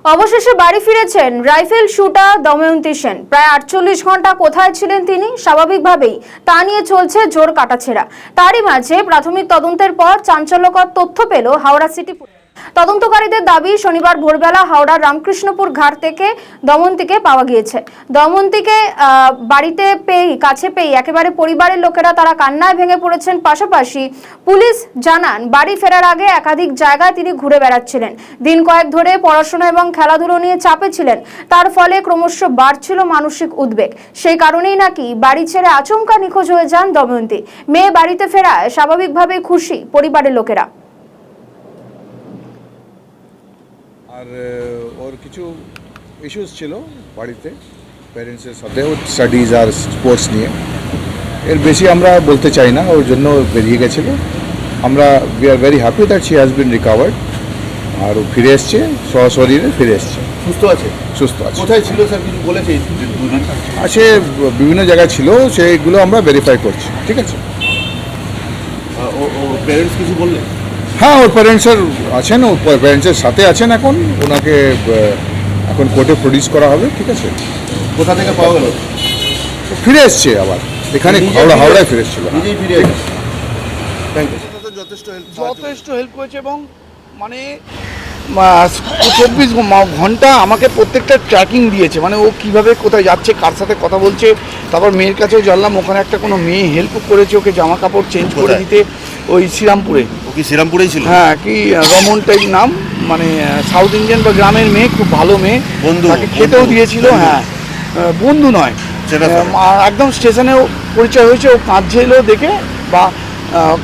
অবশেষে বাড়ি ফিরেছেন রাইফেল শুটার দময়ন্তী সেন। প্রায় 48 ঘন্টা কোথায় ছিলেন তিনি? স্বাভাবিকভাবেই তা নিয়ে চলছে জোর কাটাছেঁড়া। তারই মাঝে প্রাথমিক তদন্তের পর চাঞ্চল্যকর তথ্য পেল হাওড়া সিটি পুলিশ। তদন্তকারীদের দাবি, শনিবার ভোরবেলা হাওড়ার রামকৃষ্ণপুর ঘাট থেকে দময়ন্তীকে পাওয়া গিয়েছে। দময়ন্তীকে বাড়িতে কাছে পেয়ে একেবারে পরিবারের লোকেরা তারা কান্নায় ভেঙে পড়েছেন। পাশাপাশি পুলিশ জানান, বাড়ি ফেরার আগে একাধিক জায়গায় তিনি ঘুরে বেড়াচ্ছিলেন। দিন কয়েক ধরে পড়াশোনা এবং খেলাধুলো নিয়ে চাপে ছিলেন। তার ফলে ক্রমশ বাড়ছিল মানসিক উদ্বেগ। সেই কারণেই নাকি বাড়ি ছেড়ে আচমকা নিখোঁজ হয়ে যান দময়ন্তী। মেয়ে বাড়িতে ফেরায় স্বাভাবিকভাবে খুশি পরিবারের লোকেরা। আর ওর কিছু ইস্যুস ছিল বাড়িতে প্যারেন্টসের সাথে, ওর স্টাডিজ আর স্পোর্টস নিয়ে। এর বেশি আমরা বলতে চাই না, ওর জন্য বেরিয়ে গেছিলো। আমরা we are very happy that she has been recovered. আর ও ফিরে এসছে, সশরীরে ফিরে এসছে, সুস্থ আছে। সুস্থ আছে। কোথায় ছিল স্যার কিছু বলেছে? সে বিভিন্ন জায়গায় ছিল, সেইগুলো আমরা ভেরিফাই করছি। ঠিক আছে। ও প্যারেন্টস কিছু বললেন? হ্যাঁ, ওর প্যারেন্টসের আছেন, ওর প্যারেন্টসের সাথে আছেন। এখন ওনাকে এখন কোর্টে প্রডিউস করা হবে। ঠিক আছে। কোথা থেকে পাওয়া গেল? ফিরে এসছে আবার এখানে, হাওড়ায় ফিরে এসেছিল। নিজেই ফিরে এসেছে। Thank you. যথেষ্ট হেল্প করেছে এবং মানে 24 ঘন্টা আমাকে প্রত্যেকটা ট্র্যাকিং দিয়েছে। মানে ও কিভাবে কোথায় যাচ্ছে, কার সাথে কথা বলছে। তারপর মেয়ের কাছেও জানলাম ওখানে একটা কোনো মেয়ে হেল্প করেছে ওকে জামা কাপড় চেঞ্জ করে দিতে, ওই শ্রীরামপুরে। ও কি শ্রীরামপুরেই ছিল? হ্যাঁ, কি রমন টাইপ নাম, মানে সাউথ ইন্ডিয়ান বা গ্রামের মেয়ে, খুব ভালো মেয়ে। বন্ধু তাকে খেতেও দিয়েছিল। হ্যাঁ, বন্ধু নয়, একদম স্টেশনেও পরিচয় হয়েছে। ও কাঁদছিল দেখে, বা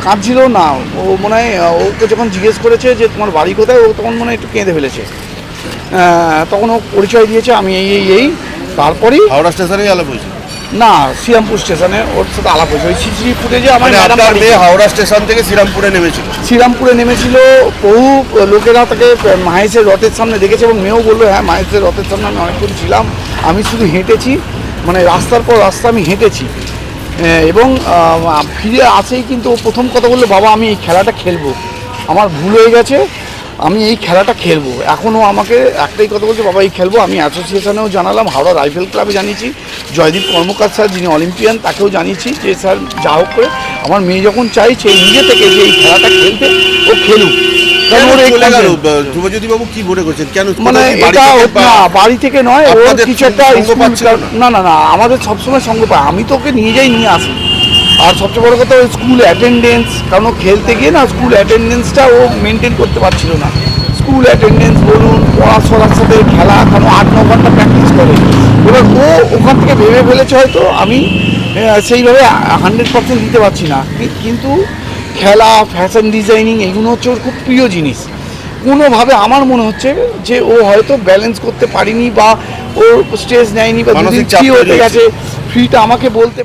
কাঁদছিল না, ও মনে হয় ওকে যখন জিজ্ঞেস করেছে যে তোমার বাড়ি কোথায়, ও তখন মনে হয় একটু কেঁদে ফেলেছে। তখন ও পরিচয় দিয়েছে আমি এই। তারপরেই হাওড়া স্টেশনেই আলাপ হয়েছে? না, শ্রীরামপুর স্টেশনে ওর সাথে আলাপ হয়েছে। ওই সিসিটিভি ফুটেজে আমার আপনার মেয়ে হাওড়া স্টেশন থেকে শ্রীরামপুরে নেমেছিল। বহু লোকেরা তাকে মাহেশের রথের সামনে দেখেছে এবং মেয়েও বললো হ্যাঁ, মাহেশের রথের সামনে আমি অনেকক্ষণ ছিলাম। আমি শুধু হেঁটেছি, মানে রাস্তার পর রাস্তা আমি হেঁটেছি। এবং ফিরে আসেই কিন্তু ও প্রথম কথা বললো, বাবা আমি এই খেলাটা খেলবো, আমার ভুল হয়ে গেছে, আমি এই খেলাটা খেলবো। এখনও আমাকে একটাই কথা বলছে, বাবা এই খেলবো। আমি অ্যাসোসিয়েশনেও জানালাম, হাওড়া রাইফেল ক্লাবে জানিয়েছি, জয়দীপ কর্মকার স্যার যিনি অলিম্পিয়ান তাকেও জানিয়েছি যে স্যার যা হোক করে আমার মেয়ে যখন চাইছে নিজে থেকে যে এই খেলাটা খেলতে, ও খেলুক। ধ্রুবজ্যোতিবাবু কি মনে করছেন, কেন মানে এটা না বাড়ি থেকে নয়, ওর কিছু একটা না না না আমাদের সবসময় সঙ্গ পায়। আমি তো ওকে নিয়ে আসি। আর সবচেয়ে বড় কথা ওই স্কুল অ্যাটেন্ডেন্স, কারণ ও খেলতে গিয়ে না স্কুল অ্যাটেন্ডেন্সটা ও মেনটেন করতে পারছিল না। স্কুল অ্যাটেন্ডেন্স বলুন, পড়াশোনার সাথে খেলা, কারণ 8-9 ঘন্টা প্র্যাকটিস করে। এবার ও ওখান থেকে ভেবে ফেলেছে হয়তো আমি সেইভাবে 100% দিতে পারছি না, কিন্তু খেলা, ফ্যাশন ডিজাইনিং এগুলো হচ্ছে ওর খুব প্রিয় জিনিস। কোনোভাবে আমার মনে হচ্ছে যে ও হয়তো ব্যালেন্স করতে পারিনি, বা ওর স্ট্রেস নেয়নি, বা ফ্রি হতে গেছে। ফ্রিটা আমাকে বলতে